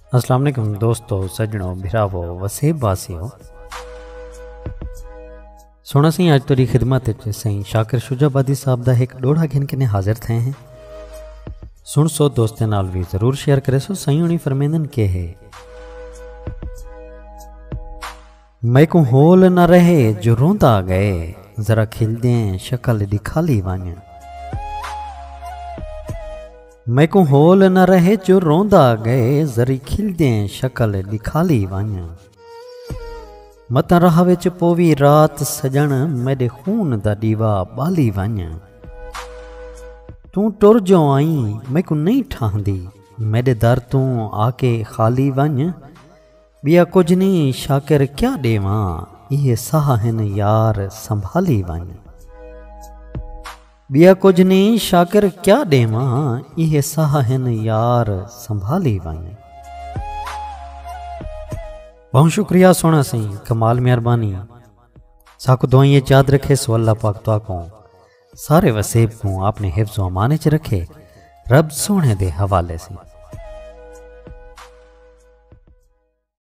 अस्सलाम वालेकुम दोस्तों, सजनों, भिरावो, वसेब वासियों। सोना सी अज तुरी खिदमत सही शाकिर शुजाबादी साहब दा एक डोड़ा घिन के हाजिर थे हैं। सुन सो दोस्तें नाल भी जरूर शेयर करे सो। सही उन्हीं फरमेंदन के है, मैं को होल न रहे जो रोंदा गए, जरा खिल दे शक्ल दिखाली वाñ। मैं को होल न रहे जो रोंदा गए, जरी खिल दे शक्ल दिखाली वाñ। मत राह विच पोवी रात सजण, मेरे खून दा दीवा बाली वाñ। तू टुर जो आई मैं को नहीं ठांदी, मेरे दर तू आके खाली वाñ। बिया कुछ नहीं शाकिर क्या देवा, ये साह हिन यार संभाली वाñ। बिया कुछ नहीं शाकिर क्या देवा, ये साह हिन यार संभाली वाñ। बहुत शुक्रिया सोना सी, कमाल मेहरबानी। साकु दुआएं याद रखे सो अल्लाह पाक तो को सारे वसेब को अपने हिफ्ज़ व अमान च रखे, रब सोने दे हवाले से।